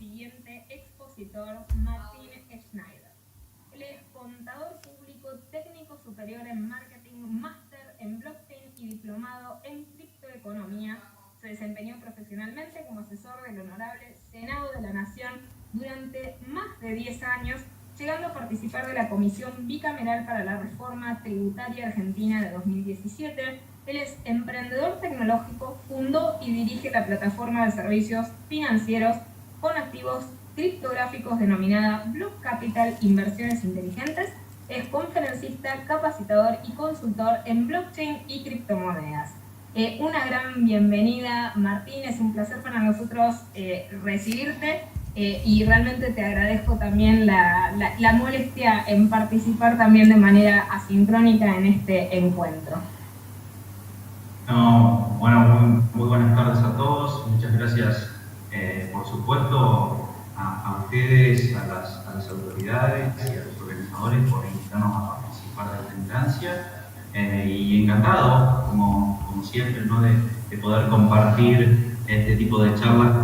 siguiente expositor, Martín Schneider. Él es contador público, técnico superior en marketing, máster en blockchain y diplomado en criptoeconomía. Se desempeñó profesionalmente como asesor del Honorable Senado de la Nación durante más de 10 años, llegando a participar de la Comisión Bicameral para la Reforma Tributaria Argentina de 2017. Él es emprendedor tecnológico, fundó y dirige la plataforma de servicios financieros con activos criptográficos denominada Block Capital Inversiones Inteligentes. Es conferencista, capacitador y consultor en blockchain y criptomonedas. Una gran bienvenida, Martín. Es un placer para nosotros recibirte y realmente te agradezco también la molestia en participar también de manera asincrónica en este encuentro. No, bueno, muy buenas tardes a todos. Muchas gracias, por supuesto, a ustedes, a las autoridades y a los organizadores por invitarnos a participar de esta instancia. Y encantado, como siempre, ¿no? de poder compartir este tipo de charlas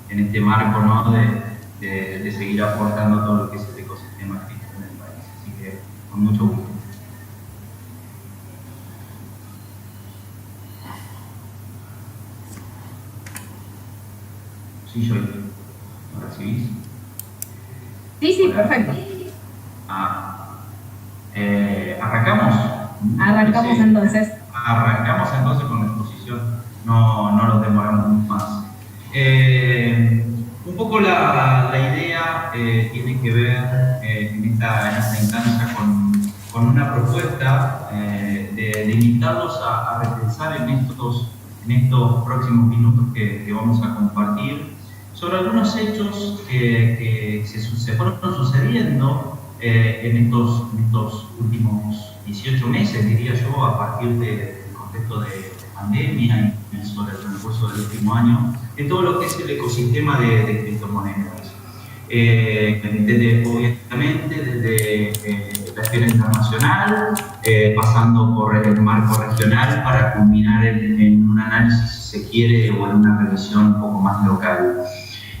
en este marco, ¿no? de seguir aportando todo lo que es el ecosistema cripto en el país. Así que, con mucho gusto. Sí, yo. ¿Me recibís? Sí, Hola. Perfecto. ¿Arrancamos? Arrancamos Sí. entonces. Arrancamos entonces con la exposición, no nos demoramos más. Un poco la idea tiene que ver en esta instancia con una propuesta de invitarlos a repensar en estos próximos minutos que vamos a compartir sobre algunos hechos que se fueron sucediendo en estos últimos 18 meses, diría yo, a partir del contexto de pandemia y sobre el transcurso del último año, en todo lo que es el ecosistema de criptomonedas. Obviamente desde la esfera internacional, pasando por el marco regional para culminar en un análisis, si se quiere, o en una revisión un poco más local.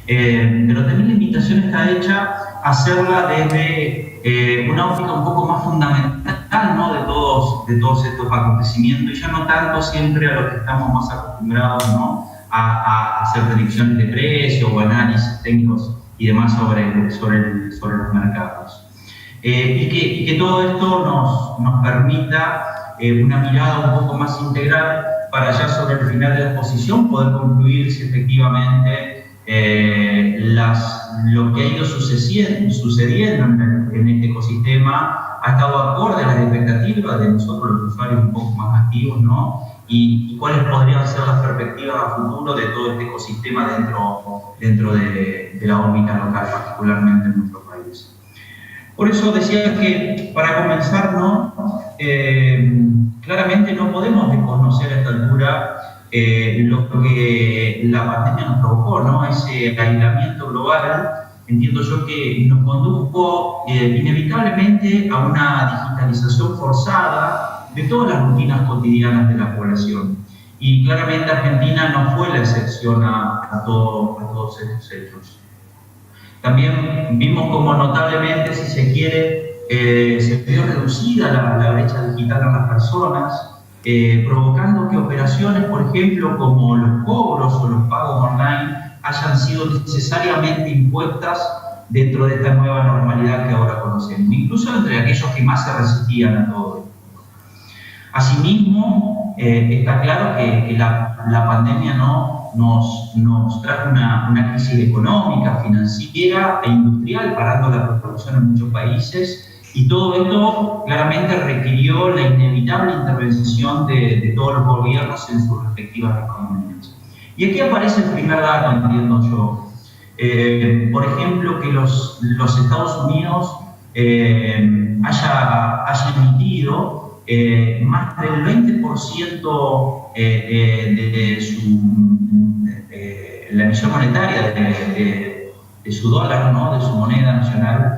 Pero también la invitación está hecha a hacerla desde una óptica un poco más fundamental, ¿no? de todos estos acontecimientos, y ya no tanto siempre a lo que estamos más acostumbrados, ¿no? a hacer predicciones de precios o análisis técnicos y demás sobre los mercados. Y que todo esto nos permita una mirada un poco más integral para ya sobre el final de la exposición poder concluir si efectivamente lo que ha ido sucediendo en este ecosistema ha estado acorde a las expectativas de nosotros los usuarios un poco más activos, ¿no? Y cuáles podrían ser las perspectivas a futuro de todo este ecosistema dentro de la órbita local, particularmente en nuestro país. Por eso decía que, para comenzar, ¿no? Claramente no podemos desconocer a esta altura lo que la pandemia nos provocó, ¿no? Ese aislamiento global, entiendo yo que nos condujo inevitablemente a una digitalización forzada de todas las rutinas cotidianas de la población. Y claramente Argentina no fue la excepción a todos estos hechos. También vimos como notablemente, si se quiere, se vio reducida la brecha digital en las personas, provocando que operaciones, por ejemplo, como los cobros o los pagos online, hayan sido necesariamente impuestas dentro de esta nueva normalidad que ahora conocemos, incluso entre aquellos que más se resistían a todo esto. Asimismo, está claro que la pandemia nos trajo una crisis económica, financiera e industrial, parando la producción en muchos países. Y todo esto claramente requirió la inevitable intervención de todos los gobiernos en sus respectivas economías. Y aquí aparece el primer dato, entiendo yo. Por ejemplo, que los Estados Unidos haya emitido más del 20% la emisión monetaria de su dólar, ¿no? De su moneda nacional,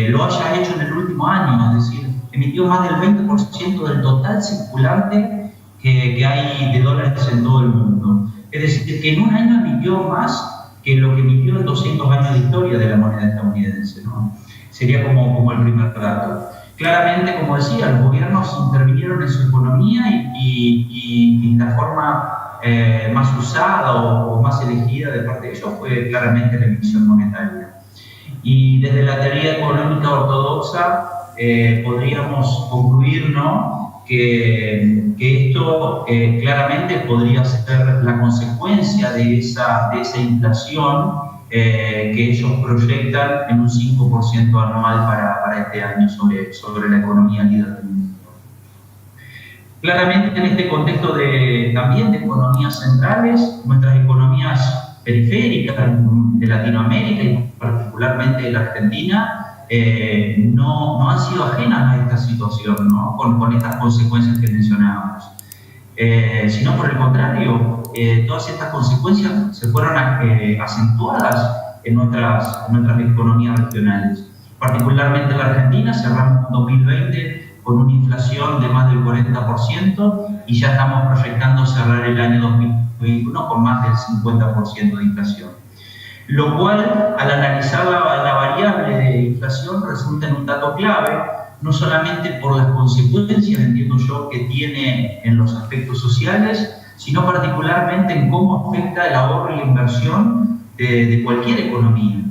lo haya hecho en el último año, es decir, emitió más del 20% del total circulante que hay de dólares en todo el mundo. Es decir, que en un año emitió más que lo que vivió en 200 años de historia de la moneda estadounidense, ¿no? Sería como el primer dato. Claramente, como decía, los gobiernos intervinieron en su economía y la forma más usada o más elegida de parte de ellos fue claramente la emisión monetaria. Y desde la teoría económica ortodoxa podríamos concluir, ¿no?, que esto claramente podría ser la consecuencia de esa inflación que ellos proyectan en un 5% anual para este año sobre la economía líder del mundo. Claramente en este contexto también de economías centrales, nuestras economías periféricas de Latinoamérica y particularmente de la Argentina, no han sido ajenas a esta situación, ¿no?, con estas consecuencias que mencionábamos. Sino por el contrario, todas estas consecuencias se fueron acentuadas en nuestras economías regionales. Particularmente en la Argentina cerramos 2020 con una inflación de más del 40% y ya estamos proyectando cerrar el año 2021 con más del 50% de inflación. Lo cual, al analizar la variable de inflación, resulta en un dato clave, no solamente por las consecuencias, entiendo yo, que tiene en los aspectos sociales, sino particularmente en cómo afecta el ahorro y la inversión de cualquier economía.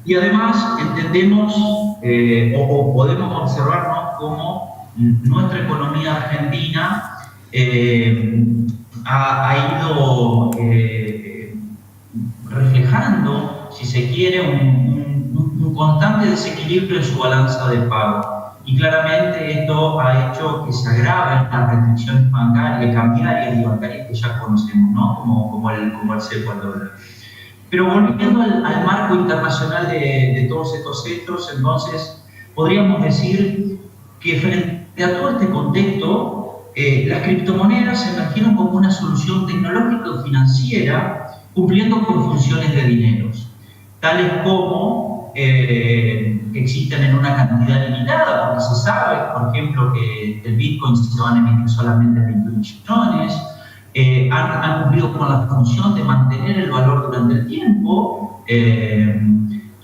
Y además entendemos o podemos observarnos cómo nuestra economía argentina ha ido reflejando, si se quiere, un constante desequilibrio en su balanza de pago. Y claramente esto ha hecho que se agraven las restricciones bancarias, cambiarias y bancarias que ya conocemos, ¿no?, como el cepo al dólar. Pero volviendo al marco internacional de todos estos hechos, entonces podríamos decir que frente a todo este contexto, las criptomonedas emergieron como una solución tecnológica o financiera cumpliendo con funciones de dineros, tales como existen en una cantidad limitada, porque se sabe, por ejemplo, que el Bitcoin se van a emitir solamente 21 millones, han cumplido con la función de mantener el valor durante el tiempo,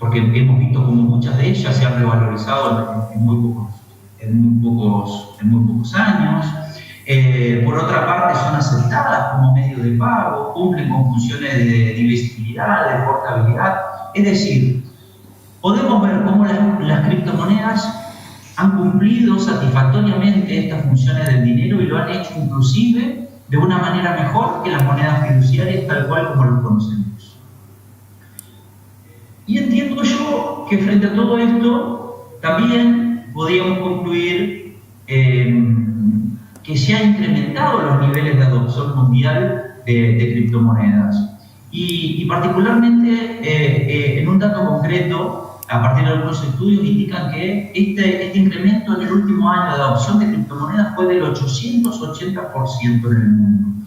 porque hemos visto como muchas de ellas se han revalorizado en muy pocos años. Por otra parte, son aceptadas como medio de pago, cumplen con funciones de divisibilidad, de portabilidad. Es decir, podemos ver cómo las criptomonedas han cumplido satisfactoriamente estas funciones del dinero y lo han hecho inclusive de una manera mejor que las monedas fiduciarias tal cual como lo conocemos. Y entiendo yo que frente a todo esto también podríamos concluir que se han incrementado los niveles de adopción mundial de criptomonedas. Y particularmente en un dato concreto, a partir de algunos estudios indican que este incremento en el último año de adopción de criptomonedas fue del 880% en el mundo,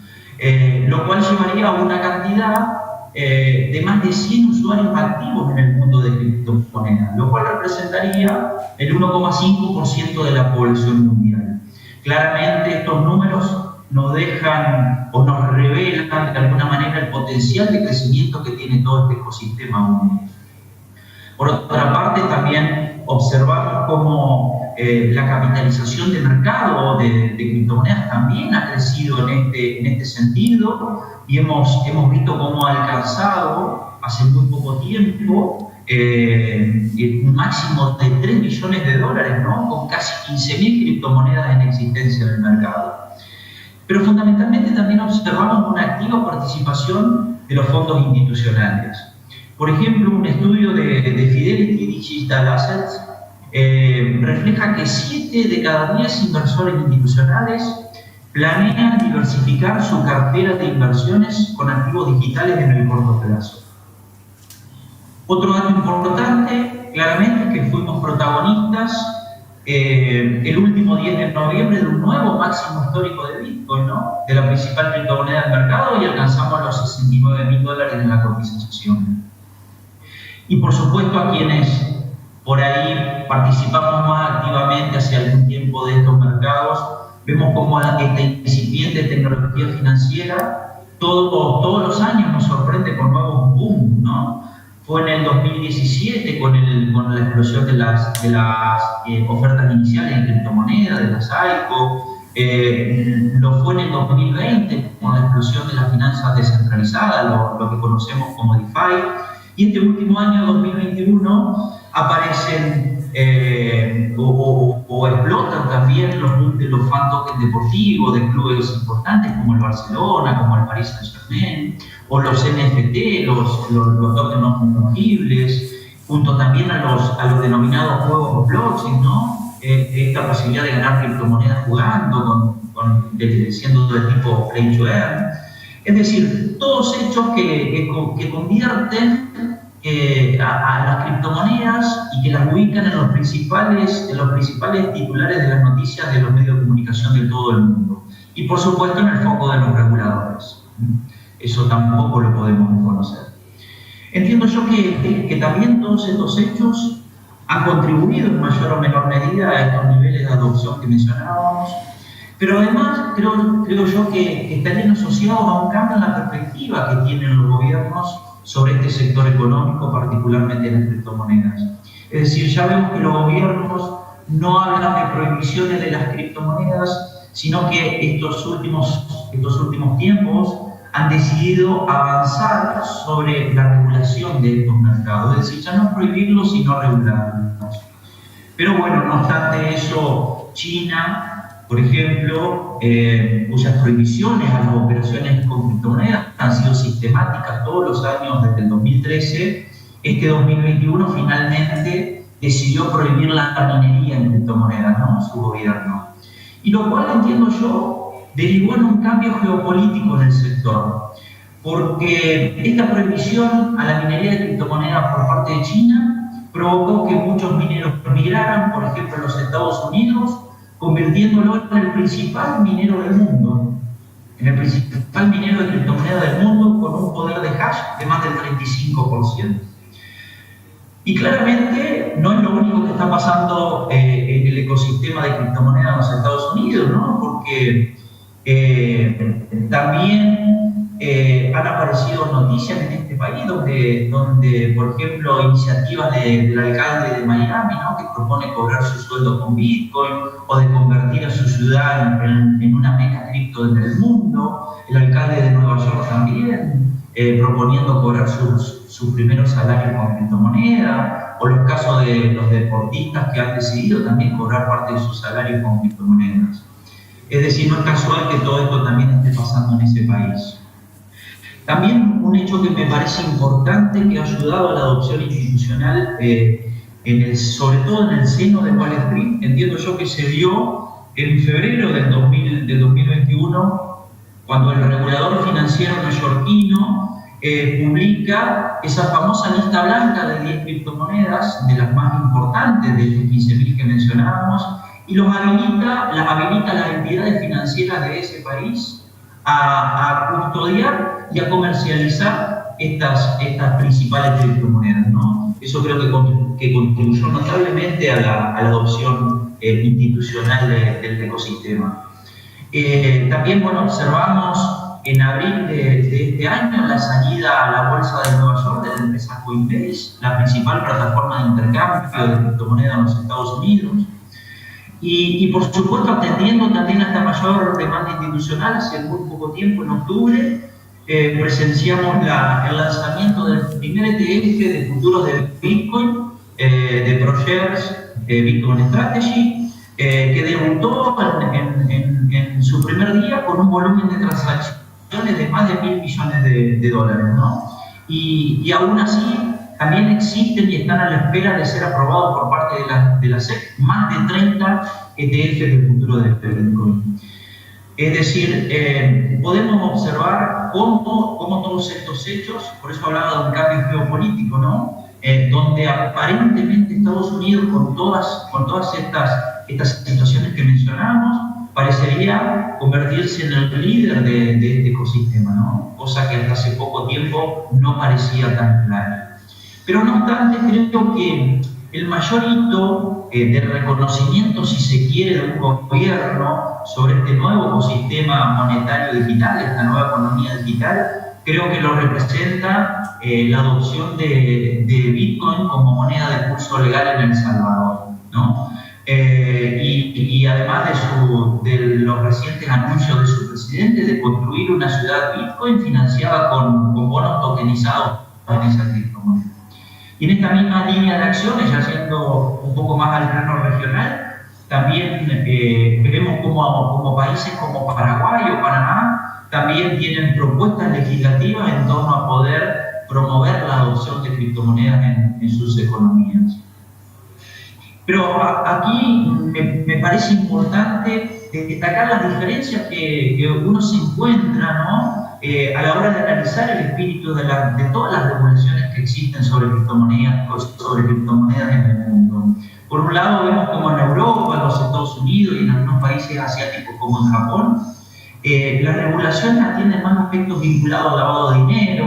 lo cual llevaría a una cantidad de más de 100 usuarios activos en el mundo de criptomonedas, lo cual representaría el 1,5% de la población mundial. Claramente estos números nos dejan o nos revelan de alguna manera el potencial de crecimiento que tiene todo este ecosistema único. Por otra parte, también observamos cómo la capitalización de mercado de criptomonedas también ha crecido en este sentido y hemos visto cómo ha alcanzado hace muy poco tiempo un máximo de 3 billones de dólares, ¿no?, con casi 15.000 criptomonedas en existencia en el mercado. Pero fundamentalmente también observamos una activa participación de los fondos institucionales. Por ejemplo, un estudio de Fidelity Digital Assets refleja que 7 de cada 10 inversores institucionales planean diversificar su cartera de inversiones con activos digitales en el corto plazo. Otro dato importante, claramente, es que fuimos protagonistas el último 10 de noviembre de un nuevo máximo histórico de Bitcoin, ¿no?, de la principal criptomoneda del mercado, y alcanzamos los $69.000 en la cotización. Y por supuesto, a quienes por ahí participamos más activamente hace algún tiempo de estos mercados, vemos cómo esta incipiente tecnología financiera todos los años nos sorprende fue en el 2017 con la explosión de las ofertas iniciales en criptomonedas, de las ICO, lo fue en el 2020 con la explosión de las finanzas descentralizadas, lo que conocemos como DeFi, y este último año, 2021, aparecen o explotan también los fan tokens deportivos de clubes importantes como el Barcelona, como el Paris Saint-Germain, o los NFT, los tokens no fungibles, junto también a los denominados juegos blockchain, ¿no? Esta posibilidad de ganar criptomonedas jugando, siendo de tipo play to earn. Es decir, todos hechos que convierten a las criptomonedas y que las ubican en los principales titulares de las noticias de los medios de comunicación de todo el mundo. Y por supuesto en el foco de los reguladores. Eso tampoco lo podemos conocer. Entiendo yo que también todos estos hechos han contribuido en mayor o menor medida a estos niveles de adopción que mencionábamos, pero además creo yo que estarían asociados a un cambio en la perspectiva que tienen los gobiernos sobre este sector económico, particularmente las criptomonedas. Es decir, ya vemos que los gobiernos no hablan de prohibiciones de las criptomonedas, sino que estos últimos tiempos han decidido avanzar sobre la regulación de estos mercados, es decir, ya no prohibirlos, sino regularlos. Pero bueno, no obstante eso, China, por ejemplo, cuyas prohibiciones a las operaciones con criptomonedas han sido sistemáticas todos los años desde el 2013, este 2021 finalmente decidió prohibir la minería en criptomonedas, ¿no? Su gobierno. Y lo cual, entiendo yo, derivó en un cambio geopolítico en el sector, porque esta prohibición a la minería de criptomonedas por parte de China provocó que muchos mineros migraran, por ejemplo, a los Estados Unidos, convirtiéndolo en el principal minero del mundo, en el principal minero de criptomonedas del mundo, con un poder de hash de más del 35%. Y claramente no es lo único que está pasando en el ecosistema de criptomonedas en los Estados Unidos, ¿no? Porque también han aparecido noticias en este país donde por ejemplo, iniciativas del alcalde de Miami, ¿no? Que propone cobrar su sueldo con Bitcoin o de convertir a su ciudad en una meca cripto del mundo. El alcalde de Nueva York también proponiendo cobrar sus primeros salarios con criptomonedas, o los casos de los deportistas que han decidido también cobrar parte de sus salarios con criptomonedas. Es decir, no es casual que todo esto también esté pasando en ese país. También un hecho que me parece importante que ha ayudado a la adopción institucional, sobre todo en el seno de Wall Street, entiendo yo que se dio en febrero del 2021, cuando el regulador financiero neoyorquino publica esa famosa lista blanca de 10 criptomonedas, de las más importantes de estos 15.000 que mencionábamos, y las habilita las entidades financieras de ese país a custodiar y a comercializar estas principales criptomonedas, ¿no? Eso creo que contribuyó notablemente a la adopción institucional del ecosistema. También, bueno, observamos en abril de este año la salida a la bolsa de Nueva York de la empresa Coinbase, la principal plataforma de intercambio de criptomonedas en los Estados Unidos. Y por supuesto, atendiendo también a esta mayor demanda institucional, hace muy poco tiempo, en octubre, presenciamos el lanzamiento del primer ETF de futuros de Bitcoin, de ProShares Bitcoin Strategy, que debutó en su primer día con un volumen de transacciones de más de $1.000 millones, ¿no? Y aún así, también existen y están a la espera de ser aprobados por parte de la SEC más de 30 ETF de futuro de Bitcoin. Es decir, podemos observar cómo todos estos hechos, por eso hablaba de un cambio geopolítico, ¿no? Donde aparentemente Estados Unidos, con todas estas situaciones que mencionamos, parecería convertirse en el líder de este ecosistema, ¿no? Cosa que hasta hace poco tiempo no parecía tan clara. Pero no obstante, creo que el mayor hito de reconocimiento, si se quiere, de un gobierno sobre este nuevo ecosistema monetario digital, esta nueva economía digital, creo que lo representa la adopción de Bitcoin como moneda de curso legal en El Salvador, ¿no? Y además de los recientes anuncios de su presidente de construir una ciudad Bitcoin financiada con bonos tokenizados en esa criptomoneda. Y en esta misma línea de acciones, ya siendo un poco más al plano regional, también vemos como países como Paraguay o Panamá también tienen propuestas legislativas en torno a poder promover la adopción de criptomonedas en sus economías. Pero aquí me parece importante destacar las diferencias que uno se encuentra, ¿no? A la hora de analizar el espíritu de todas las regulaciones que existen sobre criptomonedas en el mundo. Por un lado vemos como en Europa, en los Estados Unidos y en algunos países asiáticos como en Japón, las regulaciones atienden más aspectos vinculados al lavado de dinero,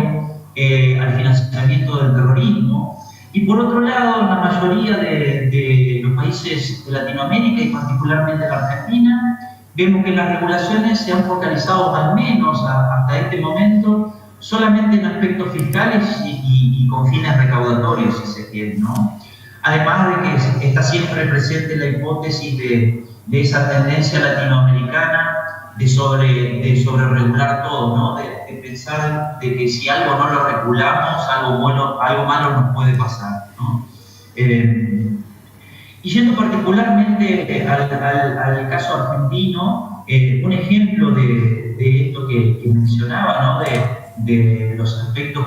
al financiamiento del terrorismo. Y por otro lado, en la mayoría de los países de Latinoamérica y particularmente la Argentina, vemos que las regulaciones se han focalizado al menos hasta este momento solamente en aspectos fiscales y con fines recaudatorios, si se quiere, ¿no? Además de que está siempre presente la hipótesis de esa tendencia latinoamericana de sobre-regular todo, ¿no? De pensar de que si algo no lo regulamos, algo malo nos puede pasar, ¿no? Y yendo particularmente al caso argentino, un ejemplo de esto que mencionaba, ¿no? De los aspectos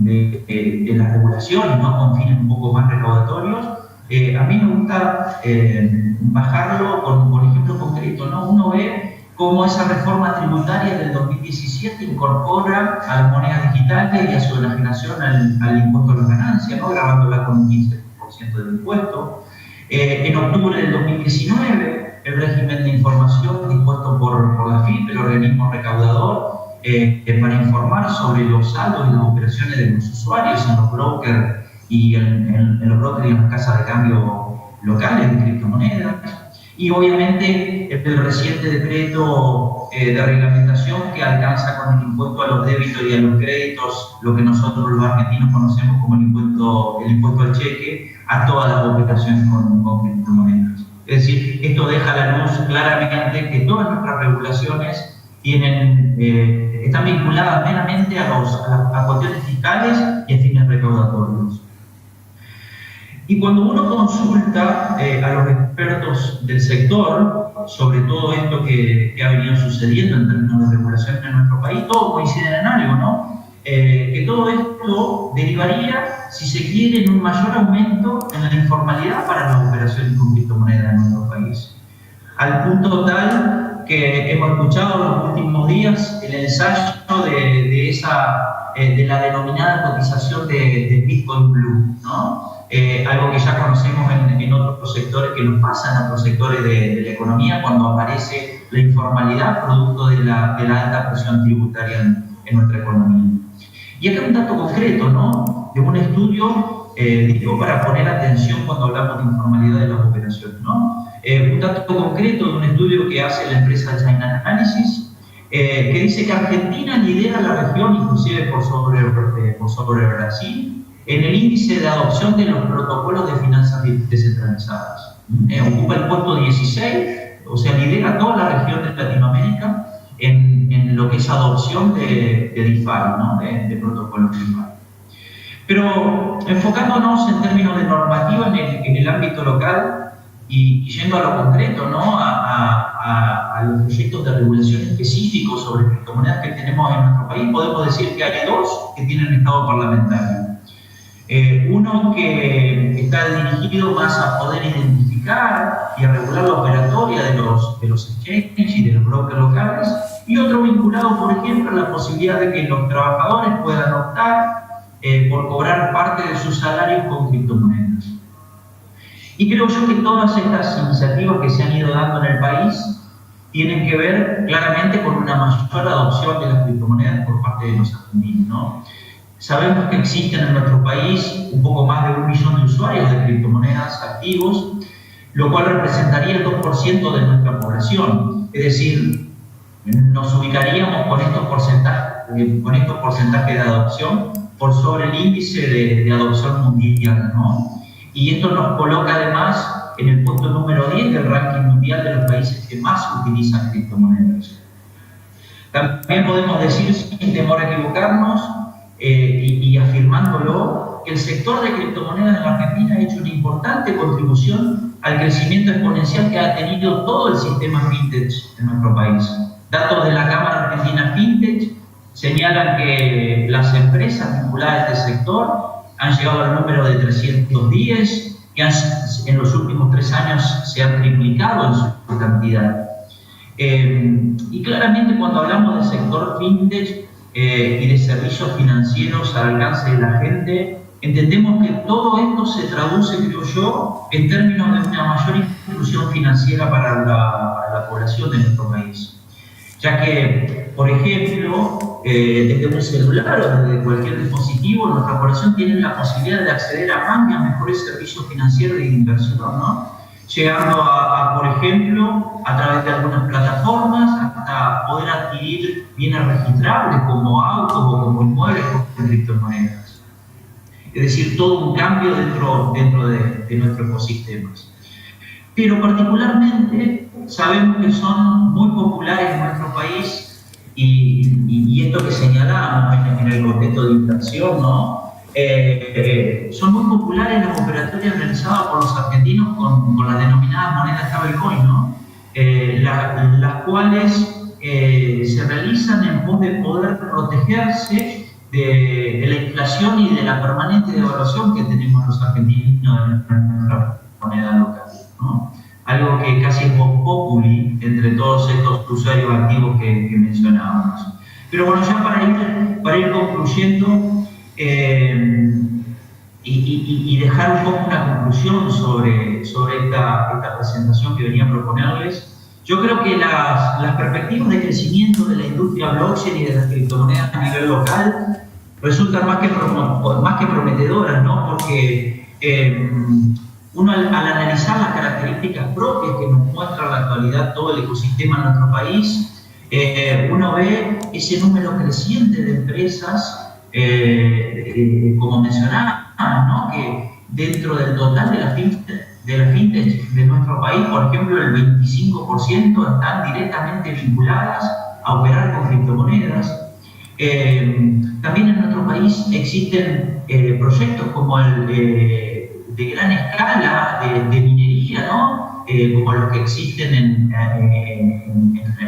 de las regulaciones, ¿no? Con fines un poco más recaudatorios, a mí me gusta bajarlo con ejemplos concretos, ¿no? Uno ve cómo esa reforma tributaria del 2017 incorpora a las monedas digitales y a su enajenación al impuesto a las ganancias, ¿no? Grabándola con un 15% del impuesto. En octubre del 2019, el régimen de información dispuesto por la FIP, el organismo recaudador, para informar sobre los saldos y las operaciones de los usuarios en los brokers y en las casas de cambio locales de criptomonedas. Y obviamente el reciente decreto de reglamentación que alcanza con el impuesto a los débitos y a los créditos, lo que nosotros los argentinos conocemos como el impuesto al cheque, a todas las operaciones con criptomonedas. Es decir, esto deja a la luz claramente que todas nuestras regulaciones están vinculadas meramente a cuestiones fiscales y a fines recaudatorios. Y cuando uno consulta a los expertos del sector sobre todo esto que ha venido sucediendo en términos de regulación en nuestro país, todos coinciden en algo, ¿no? Que todo esto derivaría, si se quiere, en un mayor aumento en la informalidad para las operaciones con criptomonedas en nuestro país. Al punto tal que hemos escuchado en los últimos días el ensayo de la denominada cotización de Bitcoin Blue, ¿no? Algo que ya conocemos en otros sectores, que nos pasa en otros sectores de la economía cuando aparece la informalidad producto de la alta presión tributaria en nuestra economía. Y acá un dato concreto, ¿no? De un estudio, digo, para poner atención cuando hablamos de informalidad de las operaciones, ¿no? Un dato concreto de un estudio que hace la empresa China Analysis, que dice que Argentina lidera la región, inclusive por sobre Brasil, en el índice de adopción de los protocolos de finanzas descentralizadas. Ocupa el puesto 16, o sea, lidera toda la región de Latinoamérica en lo que es adopción de DeFi, ¿no? de protocolos DeFi. Pero enfocándonos en términos de normativa en el ámbito local y yendo a lo concreto, ¿no? a los proyectos de regulación específicos sobre criptomonedas que tenemos en nuestro país, podemos decir que hay dos que tienen estado parlamentario. Uno que está dirigido más a poder identificar y a regular la operatoria de los exchanges y de los brokers locales, y otro vinculado, por ejemplo, a la posibilidad de que los trabajadores puedan optar por cobrar parte de sus salarios con criptomonedas. Y creo yo que todas estas iniciativas que se han ido dando en el país tienen que ver claramente con una mayor adopción de las criptomonedas por parte de los argentinos, ¿no? Sabemos que existen en nuestro país un poco más de 1 millón de usuarios de criptomonedas activos, lo cual representaría el 2% de nuestra población. Es decir, nos ubicaríamos con estos porcentajes con estos porcentajes de adopción por sobre el índice de adopción mundial, ¿no? Y esto nos coloca además en el punto número 10 del ranking mundial de los países que más utilizan criptomonedas. También podemos decir, sin temor a equivocarnos, y afirmándolo, que el sector de criptomonedas en la Argentina ha hecho una importante contribución al crecimiento exponencial que ha tenido todo el sistema fintech en nuestro país. Datos de la Cámara Argentina Fintech señalan que las empresas vinculadas a este sector han llegado al número de 310, que en los últimos 3 años se han triplicado en su cantidad. Y claramente cuando hablamos del sector fintech y de servicios financieros al alcance de la gente, entendemos que todo esto se traduce, creo yo, en términos de una mayor inclusión financiera para la población de nuestro país. Ya que, por ejemplo, desde un celular o desde cualquier dispositivo, nuestra población tiene la posibilidad de acceder a más y a mejores servicios financieros y de inversión, ¿no? Llegando por ejemplo, a través de algunas plataformas, hasta poder adquirir bienes registrables como autos o como inmuebles con criptomonedas. Es decir, todo un cambio dentro de nuestros ecosistemas. Pero particularmente sabemos que son muy populares en nuestro país y esto que señalamos en el contexto de inflación, ¿no? Son muy populares las operatorias realizadas por los argentinos con las denominadas monedas stablecoin, ¿no? Las cuales se realizan en pos de poder protegerse de la inflación y de la permanente devaluación que tenemos los argentinos en nuestra moneda local, ¿no? Algo que casi es vox populi entre todos estos usuarios activos que mencionábamos. Pero bueno, ya para ir concluyendo, y dejar un poco una conclusión sobre esta presentación que venía a proponerles, yo creo que las perspectivas de crecimiento de la industria blockchain y de las criptomonedas a nivel local resultan más que prometedoras, ¿no? Porque uno al analizar las características propias que nos muestra en la actualidad todo el ecosistema en nuestro país, uno ve ese número creciente de empresas, como mencionaba, ¿no? Que dentro del total de la fintech de nuestro país, por ejemplo, el 25% están directamente vinculadas a operar con criptomonedas. También en nuestro país existen proyectos como el de gran escala de minería, ¿no? Como los que existen en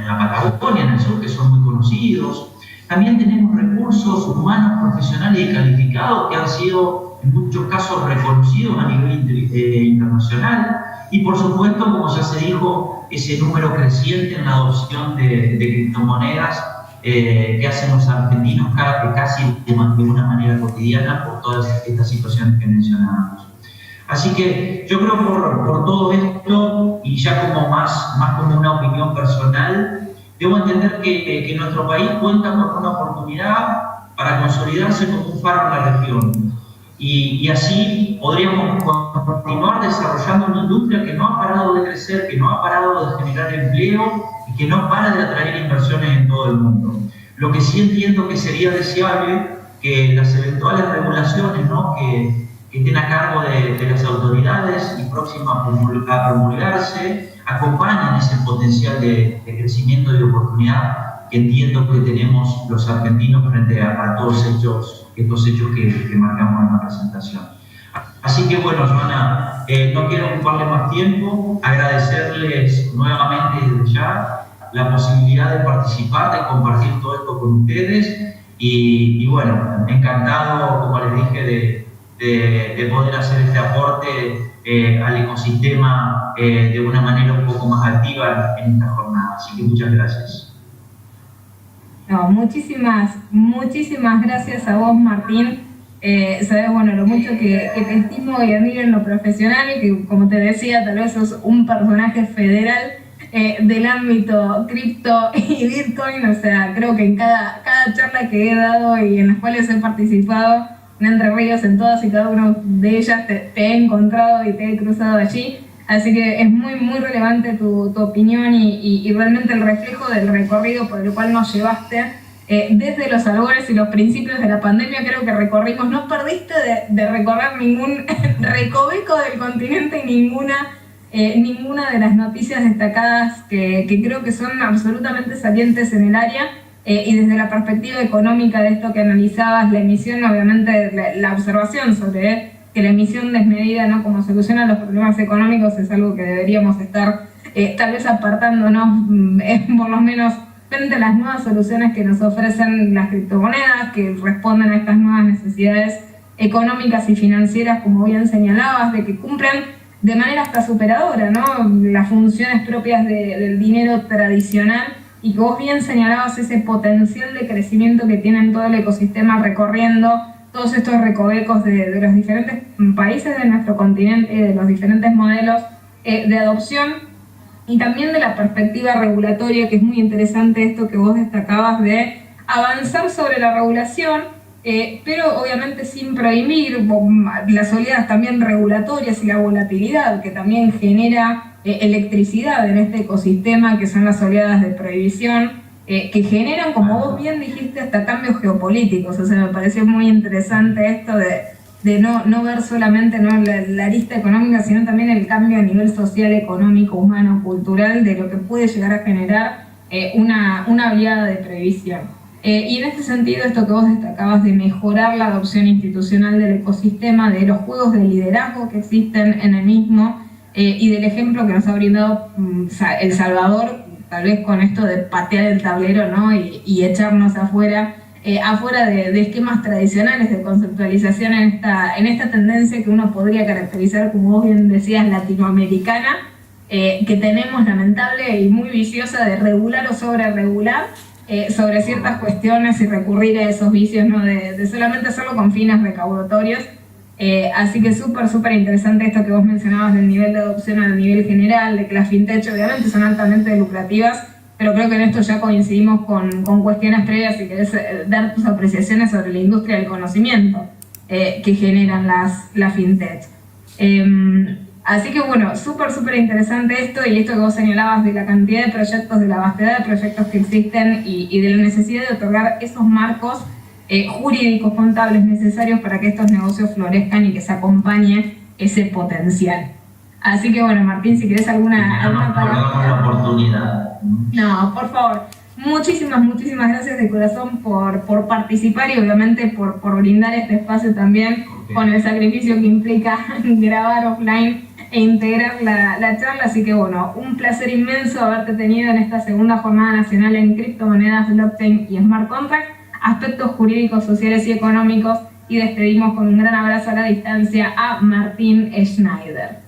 la Patagonia, en el sur, que son muy conocidos. También tenemos recursos humanos, profesionales y calificados que han sido en muchos casos reconocidos a nivel internacional. Y por supuesto, como ya se dijo, ese número creciente en la adopción de criptomonedas que hacen los argentinos casi de una manera cotidiana por todas estas situaciones que mencionábamos. Así que yo creo por todo esto, y ya como más como una opinión personal, debo entender que nuestro país cuenta con una oportunidad para consolidarse como un faro en la región. Y así podríamos continuar desarrollando una industria que no ha parado de crecer, que no ha parado de generar empleo y que no para de atraer inversiones en todo el mundo. Lo que sí entiendo que sería deseable que las eventuales regulaciones, ¿no? que estén a cargo de las autoridades y próximas a promulgarse, acompañan ese potencial de crecimiento y de oportunidad que entiendo que tenemos los argentinos frente a todos estos hechos que marcamos en la presentación. Así que bueno, Joana, no quiero ocuparle más tiempo, agradecerles nuevamente desde ya la posibilidad de participar, de compartir todo esto con ustedes y bueno, encantado, como les dije, de poder hacer este aporte al ecosistema de una manera un poco más activa en esta jornada. Así que muchas gracias. No, muchísimas gracias a vos, Martín. Sabes, bueno, lo mucho que te estimo y admiro en lo profesional, que como te decía, tal vez sos un personaje federal del ámbito cripto y Bitcoin. O sea, creo que en cada charla que he dado y en las cuales he participado en Entre Ríos, en todas y cada una de ellas te he encontrado y te he cruzado allí. Así que es muy relevante tu opinión y realmente el reflejo del recorrido por el cual nos llevaste desde los albores y los principios de la pandemia. Creo que recorrimos, no perdiste de recorrer ningún recoveco del continente y ninguna de las noticias destacadas que creo que son absolutamente salientes en el área. Y desde la perspectiva económica de esto que analizabas, la emisión, obviamente la observación sobre que la emisión desmedida, ¿no?, como solución a los problemas económicos, es algo que deberíamos estar tal vez apartándonos, por lo menos frente a las nuevas soluciones que nos ofrecen las criptomonedas, que responden a estas nuevas necesidades económicas y financieras, como bien señalabas, de que cumplen de manera hasta superadora, ¿no?, las funciones propias del dinero tradicional, y que vos bien señalabas ese potencial de crecimiento que tienen todo el ecosistema recorriendo todos estos recovecos de los diferentes países de nuestro continente y de los diferentes modelos de adopción, y también de la perspectiva regulatoria, que es muy interesante esto que vos destacabas de avanzar sobre la regulación, pero obviamente sin prohibir las oleadas también regulatorias y la volatilidad que también genera electricidad en este ecosistema, que son las oleadas de prohibición, que generan, como vos bien dijiste, hasta cambios geopolíticos. O sea, me pareció muy interesante esto de no ver solamente, ¿no?, la arista económica, sino también el cambio a nivel social, económico, humano, cultural, de lo que puede llegar a generar una oleada de prohibición. Y en este sentido, esto que vos destacabas de mejorar la adopción institucional del ecosistema, de los juegos de liderazgo que existen en el mismo, y del ejemplo que nos ha brindado El Salvador, tal vez con esto de patear el tablero, ¿no?, y echarnos afuera de esquemas tradicionales de conceptualización en esta tendencia que uno podría caracterizar, como vos bien decías, latinoamericana, que tenemos, lamentable y muy viciosa, de regular o sobre-regular sobre ciertas cuestiones y recurrir a esos vicios, ¿no?, de solamente hacerlo con fines recaudatorios. Así que súper interesante esto que vos mencionabas del nivel de adopción al nivel general, de que las fintech obviamente son altamente lucrativas, pero creo que en esto ya coincidimos con cuestiones previas, y querés dar tus apreciaciones sobre la industria del conocimiento que generan las fintech. Así que bueno, súper interesante esto, y esto que vos señalabas de la cantidad de proyectos, de la vastedad de proyectos que existen, y de la necesidad de otorgar esos marcos jurídicos, contables necesarios para que estos negocios florezcan y que se acompañe ese potencial. Así que bueno, Martín, si querés alguna palabra. La oportunidad. No, por favor. Muchísimas gracias de corazón por participar, y obviamente por brindar este espacio también, con el sacrificio que implica grabar offline e integrar la charla. Así que bueno, un placer inmenso haberte tenido en esta segunda jornada nacional en criptomonedas, blockchain y smart contract, aspectos jurídicos, sociales y económicos, y despedimos con un gran abrazo a la distancia a Martín Schneider.